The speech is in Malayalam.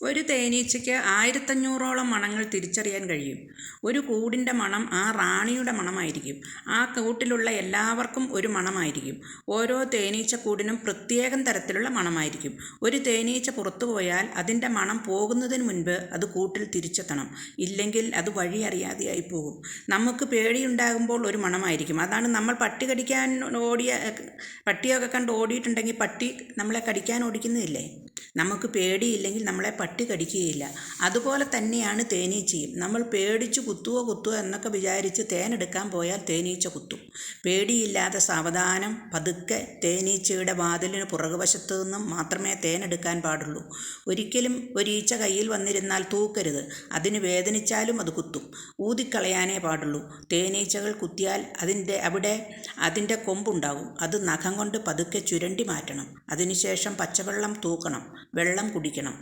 ഒരു തേനീച്ചയ്ക്ക് 1500ഓളം മണങ്ങൾ തിരിച്ചറിയാൻ കഴിയും. ഒരു കൂടിൻ്റെ മണം ആ റാണിയുടെ മണമായിരിക്കും. ആ കൂട്ടിലുള്ള എല്ലാവർക്കും ഒരു മണമായിരിക്കും. ഓരോ തേനീച്ചക്കൂടിനും പ്രത്യേകം തരത്തിലുള്ള മണമായിരിക്കും. ഒരു തേനീച്ച പുറത്തു പോയാൽ അതിൻ്റെ മണം പോകുന്നതിന് മുൻപ് അത് കൂട്ടിൽ തിരിച്ചെത്തണം. ഇല്ലെങ്കിൽ അത് വഴി അറിയാതെയായി പോകും. നമുക്ക് പേടിയുണ്ടാകുമ്പോൾ ഒരു മണമായിരിക്കും. അതാണ് നമ്മൾ പട്ടി കടിക്കാൻ പട്ടിയൊക്കെ കണ്ട് ഓടിയിട്ടുണ്ടെങ്കിൽ പട്ടി നമ്മളെ കടിക്കാൻ ഓടിക്കുന്നില്ലേ? നമുക്ക് പേടിയില്ലെങ്കിൽ നമ്മളെ പട്ടി കടിക്കുകയില്ല. അതുപോലെ തന്നെയാണ് തേനീച്ചയും. നമ്മൾ പേടിച്ച് കുത്തുവോ എന്നൊക്കെ വിചാരിച്ച് തേനെടുക്കാൻ പോയാൽ തേനീച്ച കുത്തും. പേടിയില്ലാതെ സാവധാനം പതുക്കെ തേനീച്ചയുടെ വാതിലിന് പുറകുവശത്തു നിന്നും മാത്രമേ തേനെടുക്കാൻ പാടുള്ളൂ. ഒരിക്കലും ഒരീച്ച കയ്യിൽ വന്നിരുന്നാൽ തൂക്കരുത്. അതിന് വേദനിച്ചാലും അത് കുത്തും. ഊതിക്കളയാനേ പാടുള്ളൂ. തേനീച്ചകൾ കുത്തിയാൽ അവിടെ അതിൻ്റെ കൊമ്പുണ്ടാകും. അത് നഖം കൊണ്ട് പതുക്കെ ചുരണ്ടി മാറ്റണം. അതിനുശേഷം പച്ചവെള്ളം തൂക്കണം. വെള്ളം കുടിക്കണം.